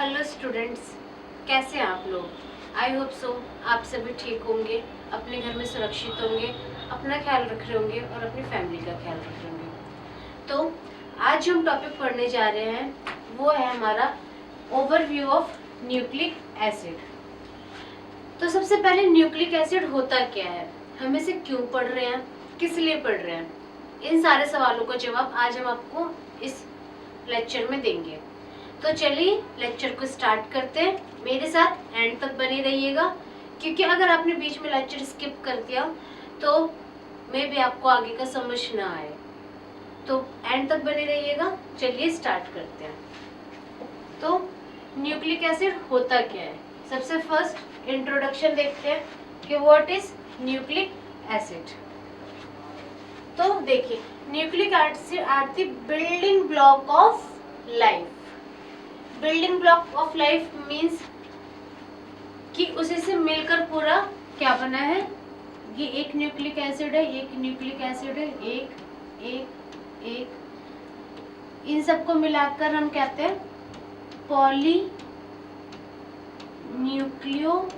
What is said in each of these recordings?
Hello students, कैसे हैं आप लोग। आई होप सो आप सभी ठीक होंगे, अपने घर में सुरक्षित होंगे, अपना ख्याल रख रहे होंगे और अपनी फैमिली का ख्याल रख रहे होंगे। तो आज हम टॉपिक पढ़ने जा रहे हैं, वो है हमारा ओवरव्यू ऑफ न्यूक्लिक एसिड। तो सबसे पहले न्यूक्लिक एसिड होता क्या है, हम इसे क्यों पढ़ रहे हैं, किस लिए पढ़ रहे हैं, इन सारे सवालों का जवाब आज हम आपको इस लेक्चर में देंगे। तो चलिए लेक्चर को स्टार्ट करते हैं। मेरे साथ एंड तक बने रहिएगा, क्योंकि अगर आपने बीच में लेक्चर स्किप कर दिया तो मे भी आपको आगे का समझ ना आए। तो एंड तक बने रहिएगा। चलिए स्टार्ट करते हैं। तो न्यूक्लिक एसिड होता क्या है, सबसे फर्स्ट इंट्रोडक्शन देखते हैं कि व्हाट इज न्यूक्लिक एसिड। तो देखिए, nucleic acid are the building block of life. Building block of life means कि उसी से मिलकर पूरा क्या बना है। ये एक न्यूक्लिक एसिड है, एक न्यूक्लिक एसिड है, एक एक एक इन सबको मिलाकर हम कहते हैं पॉली न्यूक्लियोटाइड।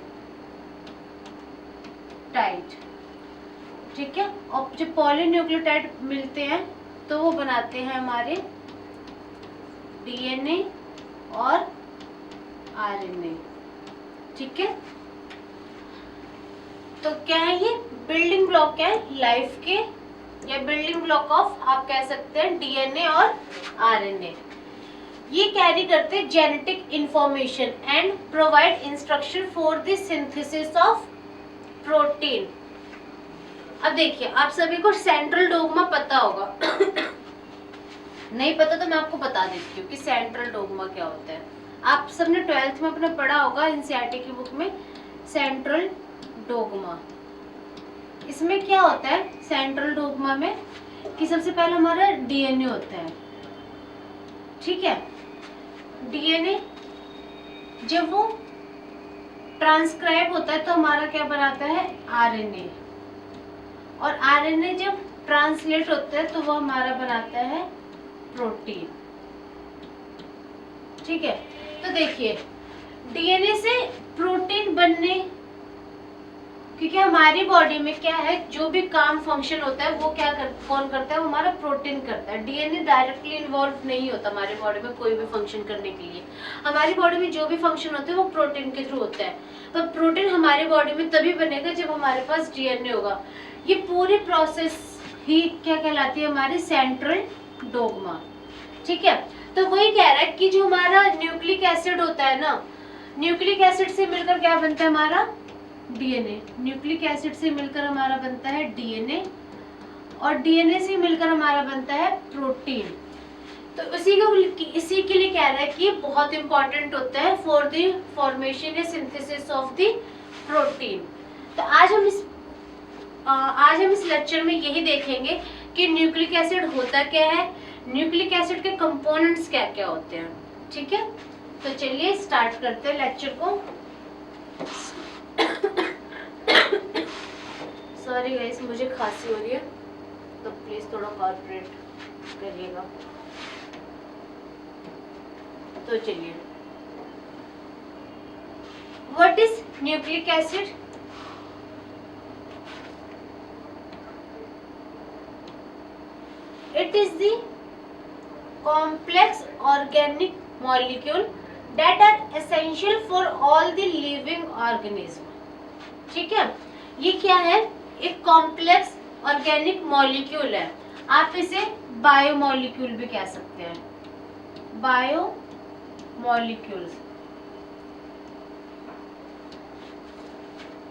ठीक है, और जब पॉली न्यूक्लियोटाइड मिलते हैं तो वो बनाते हैं हमारे डीएनए और आरएनए। ठीक है, तो क्या है ये बिल्डिंग ब्लॉक है लाइफ के, या बिल्डिंग ब्लॉक ऑफ आप कह सकते हैं डीएनए और आरएनए। ये कैरी करते हैं genetic information and provide instruction for the synthesis of protein. अब देखिए, आप सभी को सेंट्रल डोग्मा पता होगा नहीं पता तो मैं आपको बता देती हूँ कि सेंट्रल डोग्मा क्या होता है। आप सबने 12th में अपने पढ़ा होगा एनसीईआरटी की बुक में सेंट्रल डोग्मा। इसमें क्या होता है सेंट्रल डोग्मा में कि सबसे पहले हमारा डीएनए होता है। ठीक है, डीएनए जब वो ट्रांसक्राइब होता है तो हमारा क्या बनाता है आरएनए, और आरएनए जब ट्रांसलेट होता है तो वो हमारा बनाता है प्रोटीन। ठीक है, तो देखिए डीएनए से प्रोटीन बनने, क्योंकि हमारी बॉडी में क्या है जो भी काम फंक्शन होता है वो कौन करता है, वो हमारा प्रोटीन करता है। डीएनए डायरेक्टली इन्वॉल्व नहीं होता हमारी बॉडी में कोई भी फंक्शन करने के लिए। हमारी बॉडी में जो भी फंक्शन होता है वो प्रोटीन के थ्रू होता है। तो प्रोटीन हमारी बॉडी में तभी बनेगा जब हमारे पास डीएनए होगा। ये पूरी प्रोसेस ही क्या कहलाती है, हमारी सेंट्रल डोग्मा। ठीक है, तो वही कह रहा है कि जो हमारा न्यूक्लिक एसिड होता है ना, न्यूक्लिक एसिड से मिलकर क्या बनता है हमारा डीएनए। न्यूक्लिक एसिड से मिलकर हमारा बनता है डीएनए, और डीएनए से मिलकर हमारा बनता है प्रोटीन। तो इसी के लिए कह रहा है कि ये बहुत इंपॉर्टेंट होता है फॉर द फॉर्मेशन या सिंथेसिस ऑफ द प्रोटीन। तो आज हम इस लेक्चर में यही देखेंगे कि न्यूक्लिक एसिड होता क्या है, न्यूक्लिक एसिड के कंपोनेंट्स क्या क्या होते हैं। ठीक है, तो चलिए स्टार्ट करते हैं लेक्चर को। सॉरी गाइस, मुझे खांसी हो रही है तो प्लीज थोड़ा कोऑपरेट करिएगा। तो चलिए, what is nucleic acid. It is the complex organic molecule that are essential for all the living organism। ठीक है, ये क्या है, एक कॉम्प्लेक्स ऑर्गेनिक मॉलिक्यूल है। आप इसे बायोमॉलिक्यूल भी कह सकते हैं, बायोमॉलिक्यूल्स।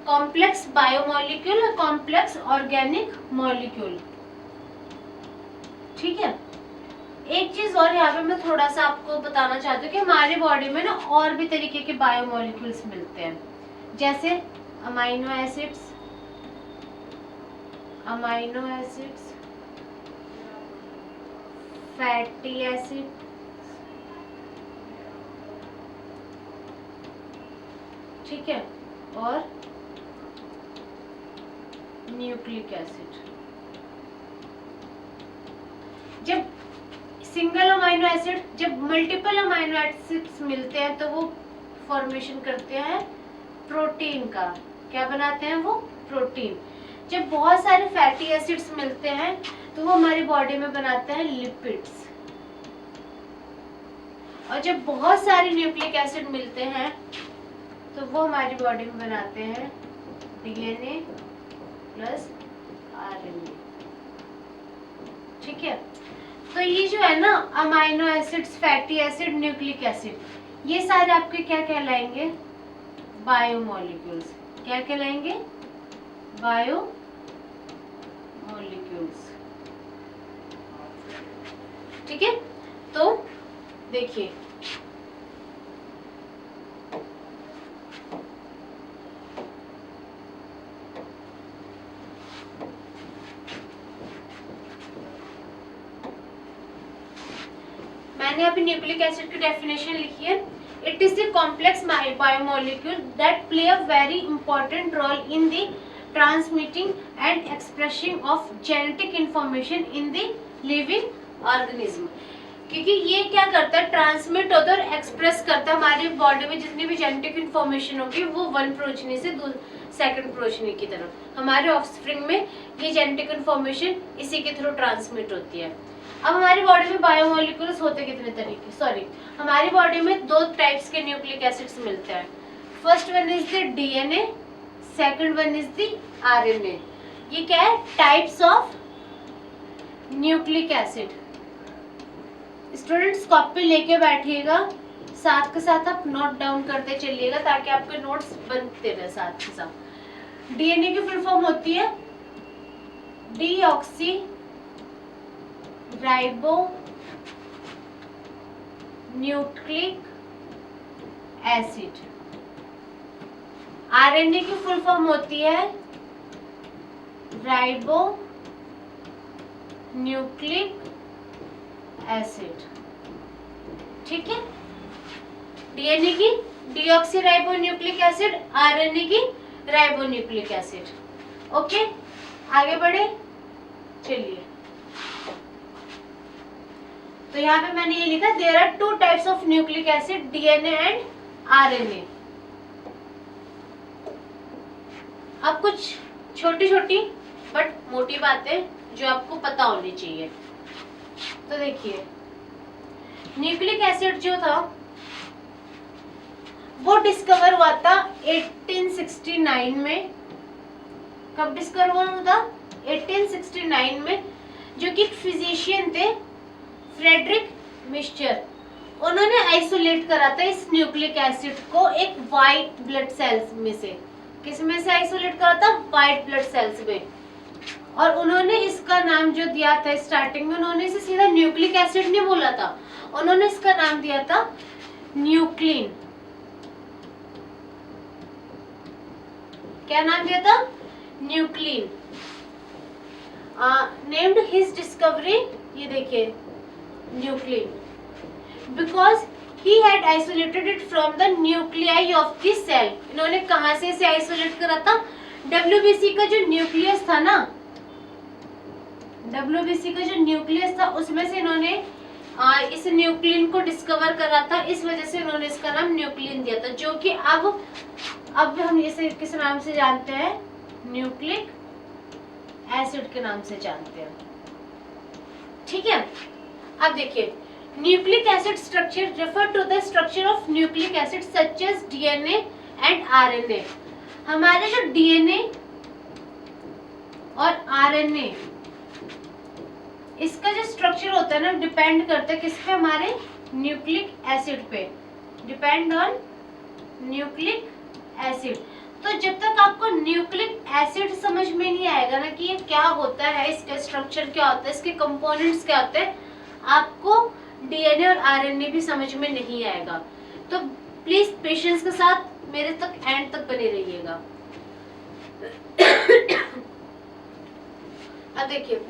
कॉम्प्लेक्स बायोमॉलिक्यूल और कॉम्प्लेक्स ऑर्गेनिक मॉलिक्यूल। ठीक है, एक चीज और यहाँ पे मैं थोड़ा सा आपको बताना चाहती हूँ कि हमारी बॉडी में ना और भी तरीके के बायोमॉलिक्यूल्स मिलते हैं, जैसे अमाइनो एसिड्स, फैटी एसिड, ठीक है, और न्यूक्लिक एसिड। जब सिंगल अमाइनो एसिड, जब मल्टीपल अमाइनो एसिड्स मिलते हैं तो वो फॉर्मेशन करते हैं प्रोटीन का। क्या बनाते हैं वो? प्रोटीन। जब बहुत सारे फैटी एसिड्स मिलते हैं तो वो हमारी बॉडी में बनाते हैं लिपिड्स। और जब बहुत सारे न्यूक्लिक एसिड मिलते हैं तो वो हमारी बॉडी में बनाते हैं डीएनए प्लस आरएनए। ठीक है, तो ये जो है ना amino acids, fatty acid, nucleic acid, ये सारे आपके क्या कहलाएंगे? बायोमोलिक्यूल्स। क्या कहलाएंगे? बायोमोलिक्यूल्स। ठीक है, तो देखिए मैंने अभी न्यूक्लिक एसिड की डेफिनेशन लिखी है। It is the complex biomolecule that play a very important role in the transmitting and expressing of genetic information in the living organism. क्योंकि ये क्या करता है? ट्रांसमिट होता है और एक्सप्रेस करता है। हमारी बॉडी में जितनी भी जेनेटिक इंफॉर्मेशन होगी वो वन प्रोजनी से सेकंड प्रोजनी की तरफ, हमारे ऑफस्प्रिंग में ये जेनेटिक इंफॉर्मेशन इसी के थ्रू ट्रांसमिट होती है। अब हमारी बॉडी में बायोमोलिक्यूल्स होते कितने तरीके? हमारी बॉडी में दो टाइप्स के न्यूक्लिक एसिड्स मिलते हैं। First one is the DNA, second one is the RNA. ये क्या है? Types of nucleic acid. Students copy लेके बैठिएगा, साथ के साथ आप नोट डाउन करते चलिएगा ताकि आपके नोट्स बनते रहे साथ के साथ। डीएनए की फुल फॉर्म होती है deoxy ribo nucleic acid. RNA की फुल फॉर्म होती है राइबो न्यूक्लिक एसिड। ठीक है, डीएनए की deoxy ribo nucleic acid, RNA की राइबो न्यूक्लिक एसिड। ओके, आगे बढ़े चलिए। तो यहाँ पे मैंने ये लिखा, there are two types of nucleic acid, DNA and RNA. अब कुछ छोटी छोटी बट मोटी बातें जो आपको पता होनी चाहिए। तो देखिए, न्यूक्लिक एसिड जो था वो डिस्कवर हुआ था 1869 में। कब डिस्कवर हुआ था? 1869 में, जो कि फिजिशियन थे फ्रेडरिक मिक्सचर। उन्होंने आइसोलेट करा था इस न्यूक्लिक एसिड को एक व्हाइट ब्लड सेल्स में से। किस में से आइसोलेट करा था? व्हाइट ब्लड सेल्स में। और उन्होंने इसका नाम जो दिया था, स्टार्टिंग में उन्होंने इसे सीधा न्यूक्लिक एसिड नहीं बोला था, उन्होंने इसका नाम दिया था न्यूक्लिन। क्या नाम दिया था? न्यूक्लिन। नेम्ड हिज डिस्कवरी, ये देखिए nuclein, because he had isolated it from the nuclei of the cell. इन्होंने कहां से इसे आइसोलेट करा था? डब्ल्यूबीसी का जो न्यूक्लियस था ना, डब्ल्यूबीसी का जो न्यूक्लियस था उसमें से इन्होंने इस न्यूक्लिन को डिस्कवर करा था। इस वजह से इन्होंने इसका नाम न्यूक्लिन दिया था, जो कि अब हम इसे किस नाम से जानते हैं? न्यूक्लिक एसिड के नाम से जानते हैं। ठीक है, अब देखिए, nucleic acid structure refer to the structure of nucleic acid such as DNA and RNA. हमारे जो डीएनए और आरएनए, इसका जो स्ट्रक्चर होता है ना, डिपेंड करता है किस पे? हमारे न्यूक्लिक एसिड पे, डिपेंड ऑन न्यूक्लिक एसिड। तो जब तक आपको न्यूक्लिक एसिड समझ में नहीं आएगा ना कि ये क्या होता है, इसका स्ट्रक्चर क्या होता है, इसके कंपोनेंट्स क्या होते हैं, आपको डीएनए और आरएनए भी समझ में नहीं आएगा। तो प्लीज पेशेंस के साथ मेरे तक एंड तक बने रहिएगा। अब देखिए,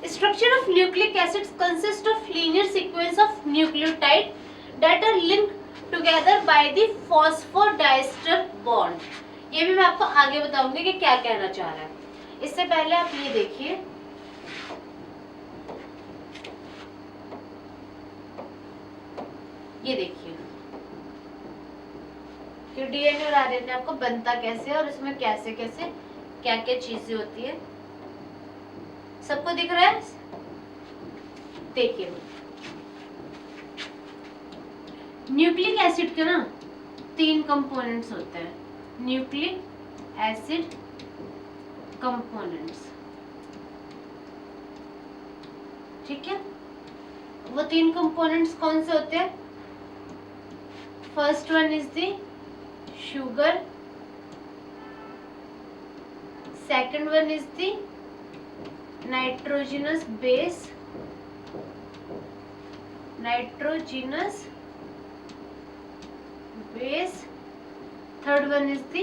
structure of nucleic acids consist of linear sequence of nucleotide that are linked together by the phosphodiester bond। ये भी मैं आपको आगे बताऊंगी कि क्या कहना चाह रहा है। इससे पहले आप ये देखिए, ये देखिए कि डीएनए और आरएनए आपको बनता कैसे है और इसमें कैसे कैसे क्या क्या चीजें होती है। सबको दिख रहा है? देखिए न्यूक्लिक एसिड के ना 3 कंपोनेंट्स होते हैं, न्यूक्लिक एसिड कंपोनेंट्स, ठीक है। वो 3 कंपोनेंट्स कौन से होते हैं? First one is the sugar, second one is the nitrogenous base, third one is the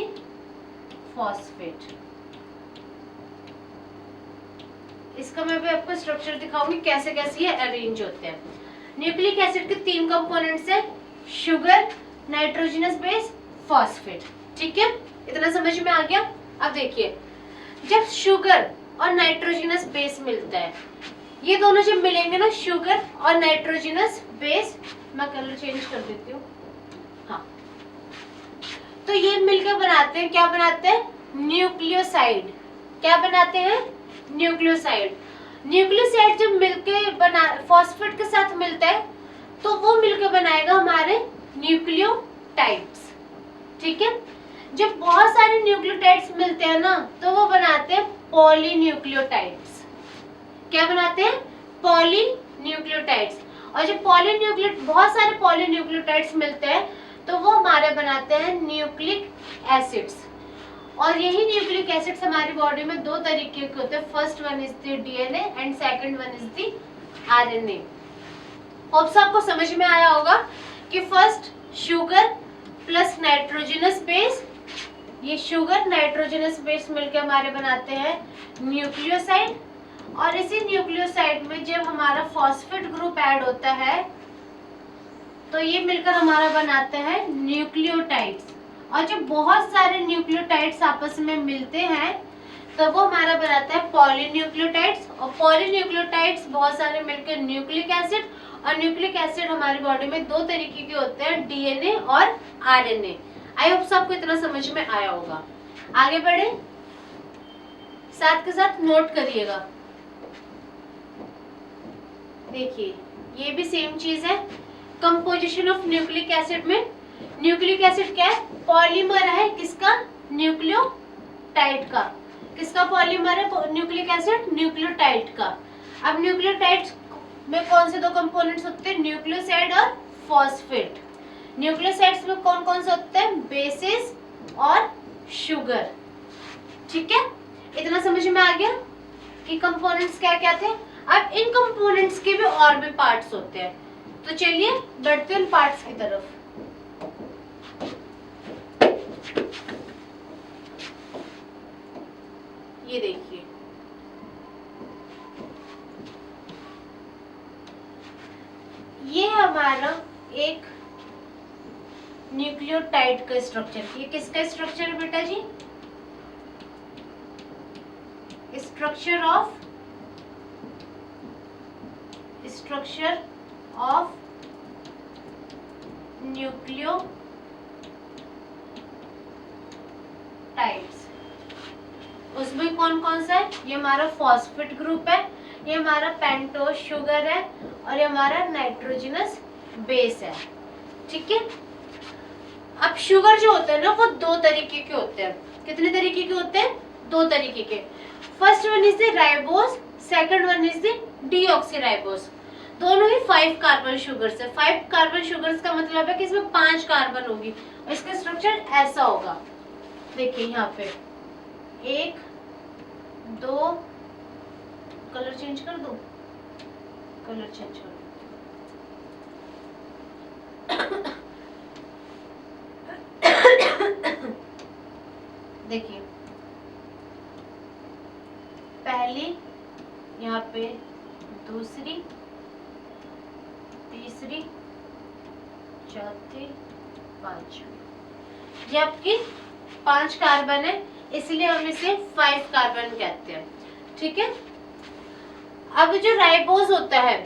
phosphate. इसका मैं भी आपको स्ट्रक्चर दिखाऊंगी कैसे कैसे ये अरेंज होते हैं। न्यूक्लिक एसिड के 3 कंपोनेंट्स है, शुगर, नाइट्रोजनस बेस, फॉस्फेट, ठीक है। इतना समझ में आ गया। अब देखिए जब शुगर और नाइट्रोजनस बेस मिलता है, ये दोनों जब मिलेंगे ना, शुगर और नाइट्रोजनस बेस, मैं कलर चेंज कर देती हूँ, हाँ, तो ये मिलकर बनाते हैं, क्या बनाते हैं? न्यूक्लियोसाइड। क्या बनाते हैं? न्यूक्लियोसाइड। न्यूक्लियोसाइड जब मिलके बना फॉस्फेट के साथ मिलता है तो वो मिलकर बनाएगा हमारे न्यूक्लियोटाइड्स, ठीक है। जब बहुत सारे न्यूक्लियोटाइड्स मिलते हैं ना तो वो बनाते हैं पॉलीन्यूक्लियोटाइड्स। क्या बनाते हैं? पॉलीन्यूक्लियोटाइड्स। और जब बहुत सारे पॉलीन्यूक्लियोटाइड्स मिलते हैं तो वो हमारे बनाते हैं न्यूक्लिक एसिड्स। और यही न्यूक्लिक एसिड्स हमारी बॉडी में 2 तरीके के होते हैं, first one is the DNA and second one is the RNA. Hopes आपको समझ में आया होगा कि first sugar plus nitrogenous base, ये शुगर नाइट्रोजनस बेस मिलकर हमारे बनाते हैं न्यूक्लियोसाइड। और इसी न्यूक्लियोसाइड में जब हमारा फॉस्फेट ग्रुप ऐड होता है तो ये मिलकर हमारा बनाता है न्यूक्लियोटाइड्स। और जब बहुत सारे न्यूक्लियोटाइड्स आपस में मिलते हैं तो वो हमारा बनाता है पॉलीन्यूक्लियोटाइड्स। और पॉलीन्यूक्लियोटाइड्स बहुत सारे मिलकर न्यूक्लिक एसिड। और न्यूक्लिक एसिड हमारी बॉडी में 2 तरीके के होते हैं, डीएनए और आरएनए। आई होप आपको इतना समझ में आया होगा। आगे बढ़े, साथ के साथ नोट करिएगा। देखिए ये भी सेम चीज है। कंपोजिशन ऑफ न्यूक्लिक एसिड में, न्यूक्लिक एसिड क्या है? पॉलीमर है किसका? न्यूक्लियोटाइड का। किसका पॉलीमर है न्यूक्लिक एसिड? न्यूक्लियोटाइड का। अब न्यूक्लियोटाइड में कौन से 2 कंपोनेंट्स होते हैं? न्यूक्लियोसाइड और फॉस्फेट। न्यूक्लियोसाइड्स में कौन कौन से होते हैं? बेसिस और शुगर, ठीक है। इतना समझ में आ गया कि कंपोनेंट्स क्या क्या थे। अब इन कंपोनेंट्स के भी और भी पार्ट्स होते हैं, तो चलिए बढ़ते हैं उन पार्ट्स की तरफ। ये देखिए ये हमारा एक न्यूक्लियोटाइड का स्ट्रक्चर। ये किसका स्ट्रक्चर है बेटा जी? Structure of nucleotides. उसमें कौन कौन सा है? ये हमारा फॉस्फेट ग्रुप है, ये हमारा पेंटोज शुगर है और ये हमारा नाइट्रोजनस बेस है, ठीक है। अब शुगर जो होता है ना वो 2 तरीके के होते हैं। कितने तरीके के होते हैं? 2 तरीके के। First one is the ribose, second one is the deoxyribose. दोनों ही 5 कार्बन शुगर्स है। 5 कार्बन शुगर्स का मतलब है कि इसमें 5 कार्बन होगी और इसका स्ट्रक्चर ऐसा होगा। देखिए यहाँ पे 1 2, कलर चेंज कर दो, कलर चेंज कर देखिए पहली, यहाँ पे दूसरी, तीसरी, चौथी, पांचवी। ये आपकी 5 कार्बन है, इसलिए हम इसे 5 कार्बन कहते हैं, ठीक है। अब जो राइबोज होता है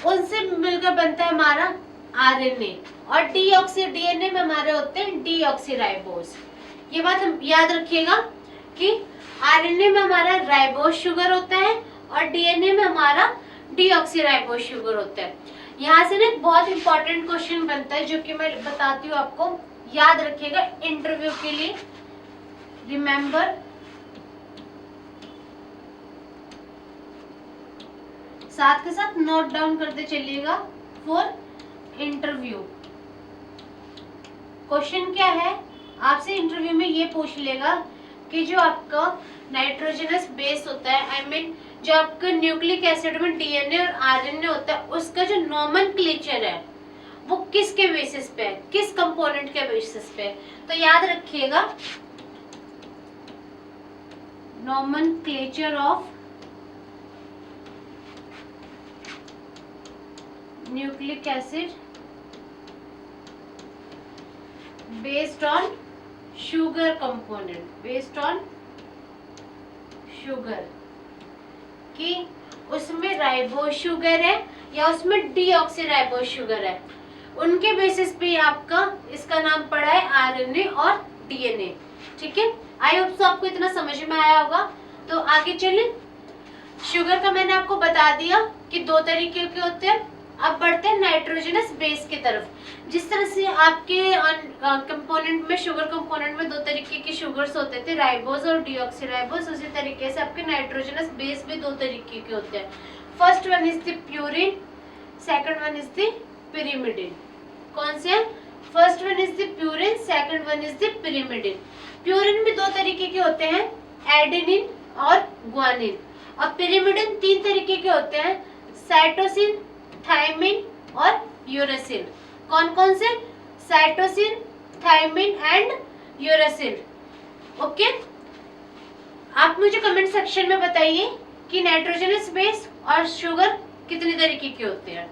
उनसे मिलकर बनता है हमारा आरएनए, और डीऑक्सी डीएनए में हमारे होते हैं डीऑक्सीराइबोस। ये बात हम याद रखिएगा कि आरएनए में हमारा राइबोस शुगर होता है और डीएनए में हमारा डीऑक्सीराइबोस शुगर होता है। यहाँ से ना एक बहुत इंपॉर्टेंट क्वेश्चन बनता है जो कि मैं बताती हूँ आपको, याद रखिएगा इंटरव्यू के लिए। रिमेंबर, साथ के साथ नोट डाउन करते चलिएगा फॉर इंटरव्यू। क्वेश्चन क्या है, आपसे इंटरव्यू में ये पूछ लेगा कि जो आपका नाइट्रोजनस बेस होता है, आई मीन जो आपका न्यूक्लिक एसिड में डीएनए और आरएनए होता है, उसका जो नॉमेनक्लेचर है वो किसके बेसिस पे है, किस कंपोनेंट के बेसिस पे है। तो याद रखिएगा nomenclature of nucleic acid based on sugar component, based on sugar, कि उसमें राइबोस शुगर है या उसमें डीऑक्सीराइबोस शुगर है, उनके बेसिस पे आपका इसका नाम पड़ा है आरएनए और डीएनए। ठीक है, आई होप सो आपको इतना समझ में आया होगा। तो आगे चलिए, शुगर का मैंने आपको बता दिया कि दो तरीके के होते हैं। अब बढ़ते हैं नाइट्रोजनस बेस की तरफ। जिस तरह से आपके कंपोनेंट में, शुगर कंपोनेंट में दो तरीके के शुगर्स होते थे, राइबोस और डीऑक्सीराइबोस, उसी तरीके से आपके नाइट्रोजनस बेस भी दो तरीके के होते हैं। First one is the purine, second one is the pyrimidine. कौन से हैं? First one is the purine, second one is the pyrimidine. Purine भी दो तरीके के होते हैं, एडेनिन और ग्वानिन। और पिरिमिडिन तीन तरीके के होते हैं, साइटोसिन, थायमिन और यूरेसिल। कौन कौन से? Cytosine, thymine and uracil. Okay, आप मुझे कमेंट सेक्शन में बताइए कि नाइट्रोजनस बेस और शुगर कितने तरीके के होते हैं।